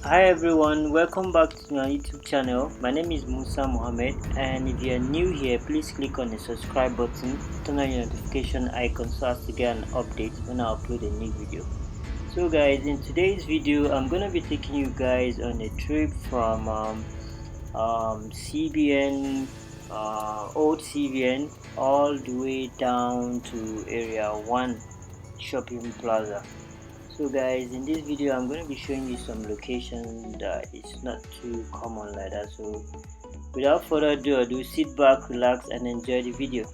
Hi everyone, welcome back to my YouTube channel. My name is Musa Mohammed, and if you are new here, please click on the subscribe button, turn on your notification icon so as to get an update when I upload a new video. So guys, in today's video I'm gonna be taking you guys on a trip from CBN, old CBN, all the way down to area 1 shopping plaza. So guys, in this video I'm going to be showing you some locations that is not too common like that. So without further ado, sit back, relax and enjoy the video.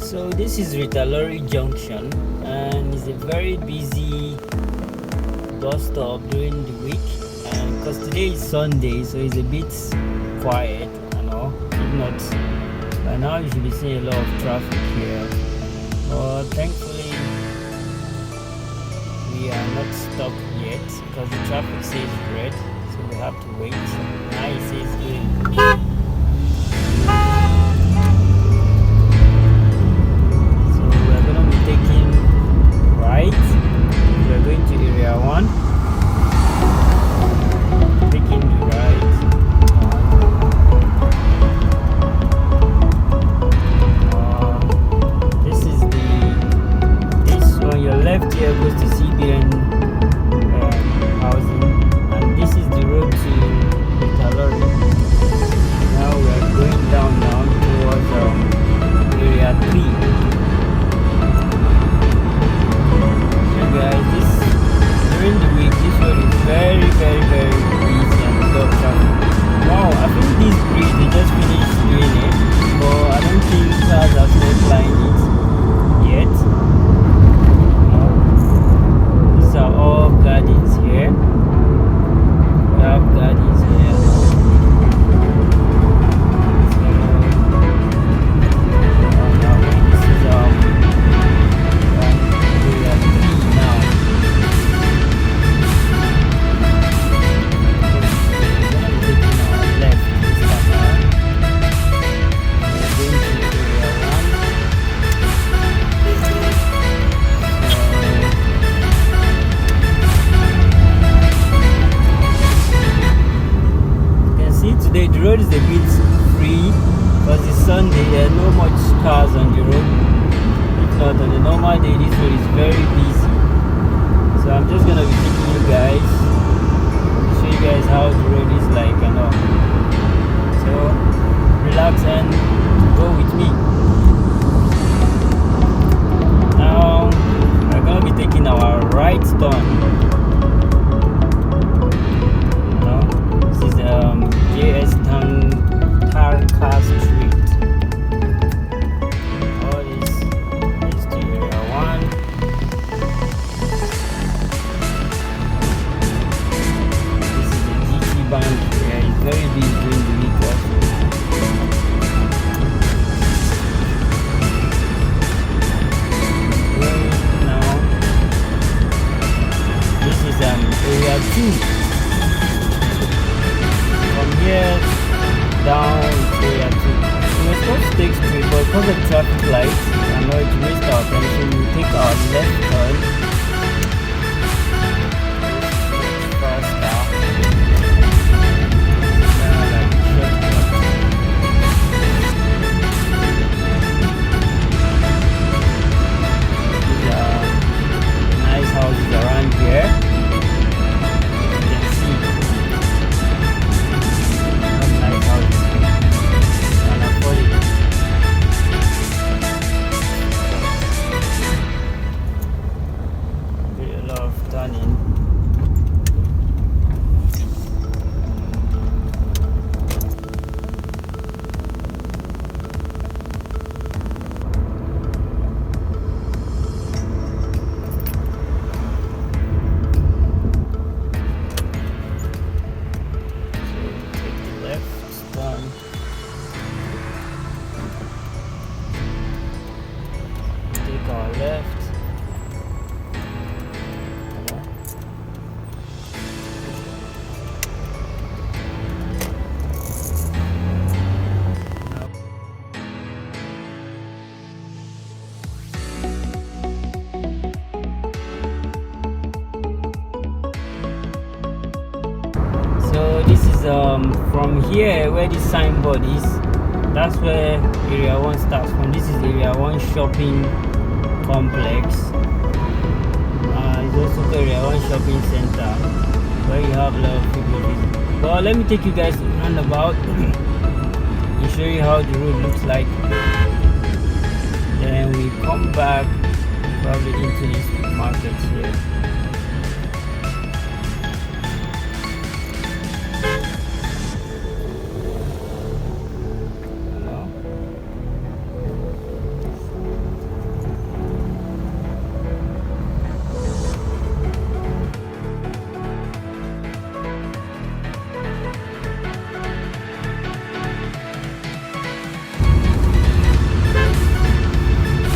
So this is Ritalori Junction, and it's a very busy bus stop during the week, and because today is Sunday, so it's a bit quiet and all. If not, by now you should be seeing a lot of traffic here, but thankfully we are not stuck yet because the traffic says red, so we have to wait. Now it says green. Right, we are going to area 1, taking the right. This on your left here goes to CBN housing, and this is the road to Italori. Now we are going down now towards area 3. Guys, during the week this road is very busy and lot of traffic. Wow, I think this bridge they just finished doing it, but I don't think cars have started flying it yet. These are all 2. From here down to area 2. We were supposed to take straight, but because of traffic lights, I know it missed our time, so we will take our left turn. Faster. These are nice houses around here. You can see some nice houses. And afford it. A lot of turning. Take our left. So this is from here where this signboard is. That's where area 1 starts from. This is area 1 shopping complex. It's also area 1 shopping center where you have a lot of people visiting. But let me take you guys to Roundabout and show you how the road looks like. Then we come back probably into this market here.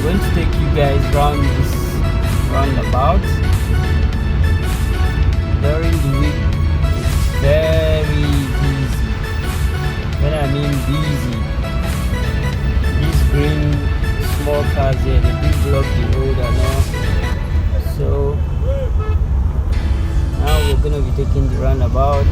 Going to take you guys round this roundabout. During the week, it's very busy. When I mean busy, these green small cars here, they do block the road and all. So now we're gonna be taking the roundabout.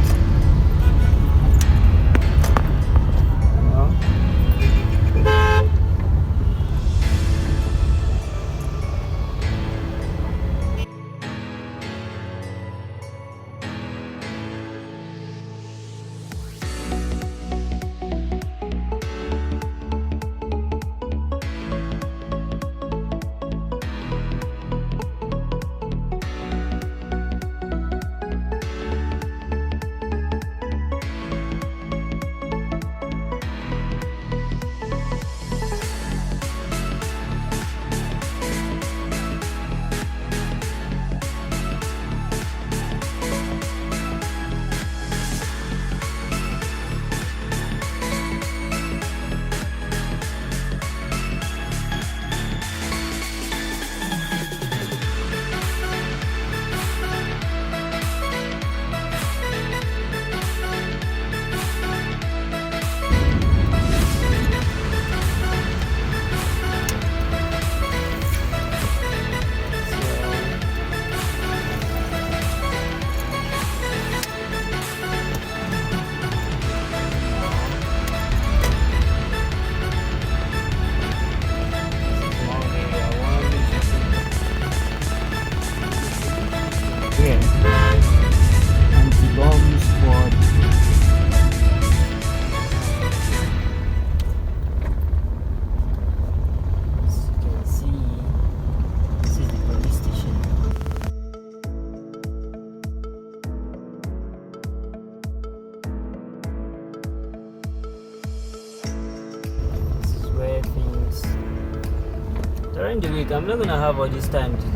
During the week, I'm not gonna have all this time to do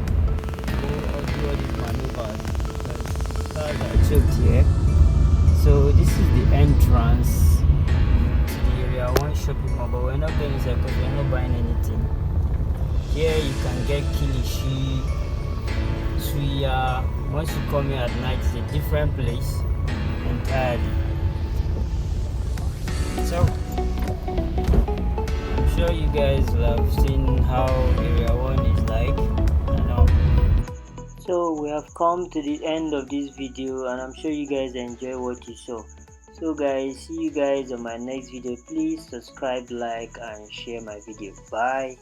all these maneuvers because cars are choked here. So this is the entrance to the area 1 shopping mall, but we're not going inside because we're not buying anything. Here you can get kilishi, once you come here at night, it's a different place entirely. So I'm sure you guys will have seen how area 1 is like, so we have come to the end of this video, and I'm sure you guys enjoy what you saw. So guys, see you guys on my next video. Please subscribe, like and share my video. Bye.